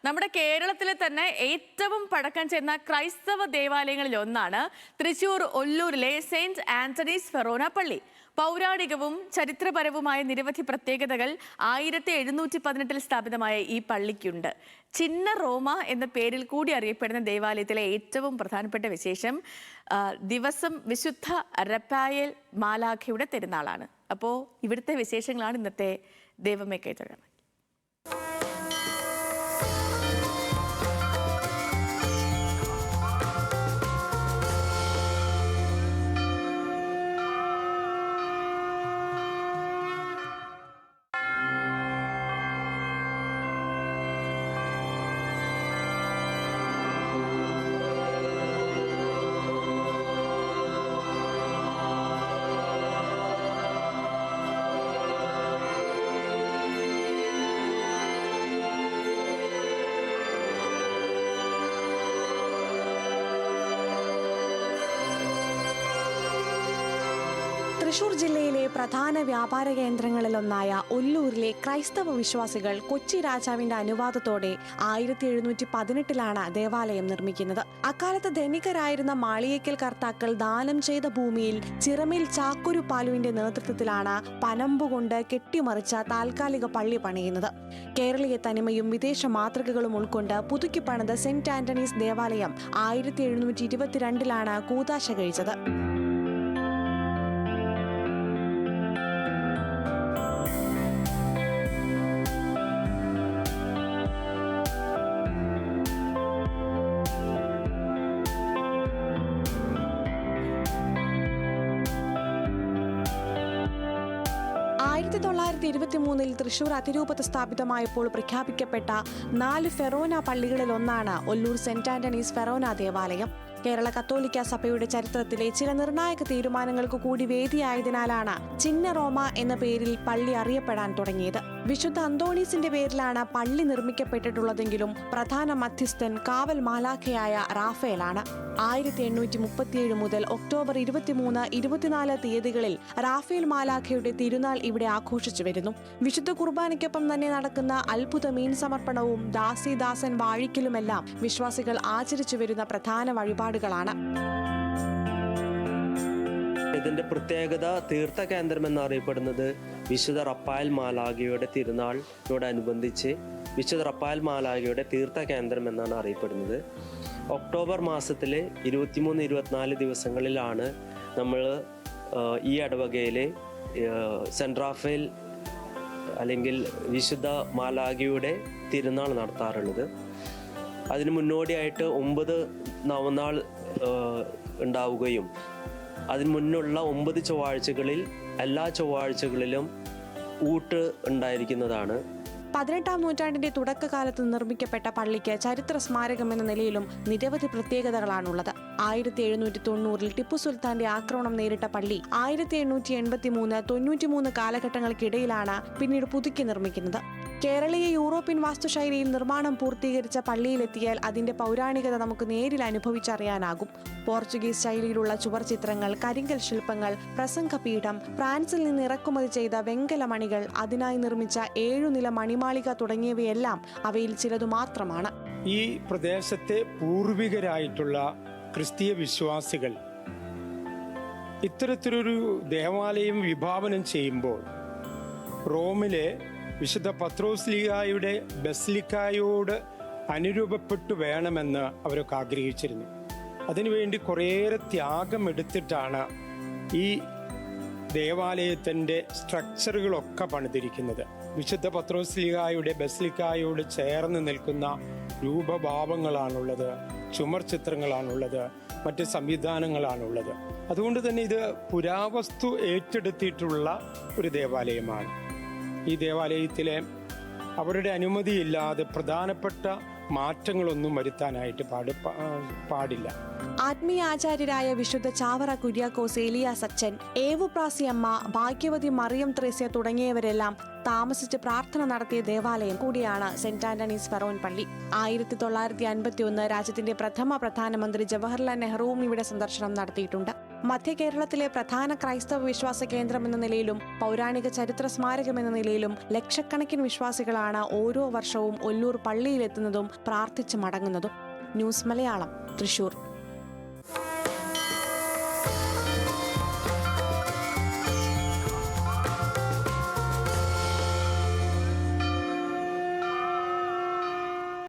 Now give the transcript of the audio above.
നമ്മുടെ കേരളത്തിലെ തന്നെ ഏറ്റവും പഴക്കം ചെന്ന ക്രൈസ്തവ ദേവാലയങ്ങളിൽ ഒന്നാണ് തൃശൂർ ഒല്ലൂരിലെ സെന്റ് ആന്റണീസ് ഫെറോന പള്ളി. പൗരാണികവും ചരിത്രപരവുമായ നിരവധി പ്രത്യേകതകൾ 1718 സ്ഥാപിതമായ ഈ പള്ളിക്കുണ്ട്. ചിന്ന റോമ എന്ന പേരിൽ കൂടി അറിയപ്പെടുന്ന ദേവാലയത്തിലെ ഏറ്റവും പ്രധാനപ്പെട്ട വിശേഷം ദിവസം വിശുദ്ധ റഫായേൽ മാലാഖയുടെ തിരുനാളാണ്. അപ്പോൾ ഇവിടുത്തെ വിശേഷങ്ങളാണ് ഇന്നത്തെ ദൈവമേ കേട്ടത്. തൃശൂർ ജില്ലയിലെ പ്രധാന വ്യാപാര കേന്ദ്രങ്ങളിലൊന്നായ ഒല്ലൂരിലെ ക്രൈസ്തവ വിശ്വാസികൾ കൊച്ചി രാജാവിന്റെ അനുവാദത്തോടെ 1718 ദേവാലയം നിർമ്മിക്കുന്നത്. അക്കാലത്ത് ധനികരായിരുന്ന മാളിയേക്കൽ കർത്താക്കൾ ദാനം ചെയ്ത ഭൂമിയിൽ ചിറമേൽ ചാക്കൊരു പാലുവിന്റെ നേതൃത്വത്തിലാണ് പനമ്പുകൊണ്ട് കെട്ടിമറിച്ച താൽക്കാലിക പള്ളി പണിയുന്നത്. കേരളീയ തനിമയും വിദേശ മാതൃകകളും ഉൾക്കൊണ്ട് പുതുക്കി പണിത സെന്റ് ആന്റണീസ് ദേവാലയം 1722 കൂതാശ കഴിച്ചത്. തൃശൂർ അതിരൂപത സ്ഥാപിതമായപ്പോൾ പ്രഖ്യാപിക്കപ്പെട്ട 4 ഫെറോന പള്ളികളിലൊന്നാണ് ഒല്ലൂർ സെന്റ് ആന്റണീസ് ഫെറോന ദേവാലയം. കേരള കത്തോലിക്ക സഭയുടെ ചരിത്രത്തിലെ ചില നിർണായക തീരുമാനങ്ങൾക്ക് കൂടി വേദിയായതിനാലാണ് ചിന്ന റോമ എന്ന പേരിൽ പള്ളി അറിയപ്പെടാൻ തുടങ്ങിയത്. വിശുദ്ധ അന്തോണീസിന്റെ പേരിലാണ് പള്ളി നിർമ്മിക്കപ്പെട്ടിട്ടുള്ളതെങ്കിലും പ്രധാന മധ്യസ്ഥൻ കാവൽ മാലാഖയായ റാഫേലാണ്. 1837 മുതൽ ഒക്ടോബർ 23, 24 തീയതികളിൽ റാഫേൽ മാലാഖയുടെ തിരുനാൾ ഇവിടെ ആഘോഷിച്ചു വരുന്നു. വിശുദ്ധ കുർബാനയ്ക്കൊപ്പം തന്നെ നടക്കുന്ന അത്ഭുത മീൻ സമർപ്പണവും ദാസീദാസൻ വാഴിക്കലുമെല്ലാം വിശ്വാസികൾ ആചരിച്ചു വരുന്ന പ്രധാന വഴിപാടുകളാണ്. ഇതിന്റെ പ്രത്യേകത തീർത്ഥ കേന്ദ്രം എന്നറിയപ്പെടുന്നത് വിശുദ്ധ റഫായേൽ മാലാഖയുടെ തിരുനാളിനോടനുബന്ധിച്ച് വിശുദ്ധ റഫായേൽ മാലാഖയുടെ തീർത്ഥ കേന്ദ്രം എന്നാണ് അറിയപ്പെടുന്നത്. ഒക്ടോബർ മാസത്തിലെ 23-24 ദിവസങ്ങളിലാണ് നമ്മൾ ഈ ഇടവകയിലെ സെന്റ് റാഫേൽ അല്ലെങ്കിൽ വിശുദ്ധ മാലാഖയുടെ തിരുനാൾ നടത്താറുള്ളത്. അതിന് മുന്നോടിയായിട്ട് 9 നവനാൾ ഉണ്ടാവുകയും അതിന് മുന്നുള്ള 9 ചൊവ്വാഴ്ചകളിൽ എല്ലാ ചൊവ്വാഴ്ചകളിലും ഊട്ട് ഉണ്ടായിരിക്കുന്നതാണ്. 18-ാം നൂറ്റാണ്ടിന്റെ തുടക്കകാലത്ത് നിർമ്മിക്കപ്പെട്ട പള്ളിക്ക് ചരിത്ര സ്മാരകം എന്ന നിലയിലും നിരവധി പ്രത്യേകതകളാണുള്ളത്. 1790 ടിപ്പു സുൽത്താന്റെ ആക്രമണം നേരിട്ട പള്ളി 1883-93 കാലഘട്ടങ്ങൾക്കിടയിലാണ് പിന്നീട് പുതുക്കി നിർമ്മിക്കുന്നത്. കേരളീയ യൂറോപ്യൻ വാസ്തുശൈലിയിൽ നിർമ്മാണം പൂർത്തീകരിച്ച പള്ളിയിലെത്തിയാൽ അതിന്റെ പൗരാണികത നമുക്ക് നേരിൽ അനുഭവിച്ചറിയാനാകും. പോർച്ചുഗീസ് ശൈലിയിലുള്ള ചുവർ ചിത്രങ്ങൾ, കരിങ്കൽ ശില്പങ്ങൾ, പ്രസംഗപീഠം, ഫ്രാൻസിൽ നിന്ന് ഇറക്കുമതി ചെയ്ത വെങ്കല മണികൾ, അതിനായി നിർമ്മിച്ച 7 നില മണിമാളിക തുടങ്ങിയവയെല്ലാം അവയിൽ ചിലതു മാത്രമാണ്. ഈ പ്രദേശത്തെ പൂർവികരായിട്ടുള്ള ക്രിസ്തീയ വിശ്വാസികൾ ഇത്തരത്തിലൊരു ദേവാലയം വിഭാവനം ചെയ്യുമ്പോൾ റോമിലെ വിശുദ്ധ പത്രോസ്ലീഹായുടെ ബസിലിക്കായോട് അനുരൂപപ്പെട്ടു വേണമെന്ന് അവരൊക്കെ ആഗ്രഹിച്ചിരുന്നു. അതിനുവേണ്ടി കുറേയേറെ ത്യാഗമെടുത്തിട്ടാണ് ഈ ദേവാലയത്തിൻ്റെ സ്ട്രക്ചറുകളൊക്കെ പണിതിരിക്കുന്നത്. വിശുദ്ധ പത്രോസ്ലീഹായുടെ ബസിലിക്കായോട് ചേർന്ന് നിൽക്കുന്ന രൂപഭാവങ്ങളാണുള്ളത്, ചുമർ ചിത്രങ്ങളാണുള്ളത്, മറ്റ് സംവിധാനങ്ങളാണുള്ളത്. അതുകൊണ്ട് തന്നെ ഇത് പുരാവസ്തു ഏറ്റെടുത്തിട്ടുള്ള ഒരു ദേവാലയമാണ്. ഈ ദേവാലയത്തിലെ അവരുടെ അനുമതിയില്ലാതെ പ്രധാനപ്പെട്ട മാറ്റങ്ങളൊന്നും വരുത്താനായിട്ട് പാടില്ല. ആത്മീയ ആചാര്യരായ വിശുദ്ധ ചാവറ കുര്യാക്കോസ് ഏലിയാസ് അച്ഛൻ, ഏവുപ്രാസി അമ്മ, ഭാഗ്യവതി മറിയം ത്രേസ്യ തുടങ്ങിയവരെല്ലാം താമസിച്ച് പ്രാർത്ഥന നടത്തിയ ദേവാലയം കൂടിയാണ് സെന്റ് ആന്റണീസ് ഫെറോൻ പള്ളി. 1951 രാജ്യത്തിന്റെ പ്രഥമ പ്രധാനമന്ത്രി ജവഹർലാൽ നെഹ്റുവും ഇവിടെ സന്ദർശനം നടത്തിയിട്ടുണ്ട്. മധ്യ കേരളത്തിലെ പ്രധാന ക്രൈസ്തവ വിശ്വാസ കേന്ദ്രം എന്ന നിലയിലും പൗരാണിക ചരിത്ര സ്മാരകം എന്ന നിലയിലും ലക്ഷക്കണക്കിന് വിശ്വാസികളാണ് ഓരോ വർഷവും ഒല്ലൂർ പള്ളിയിലെത്തുന്നതും പ്രാർത്ഥിച്ച് മടങ്ങുന്നതും. ന്യൂസ് മലയാളം, തൃശൂർ.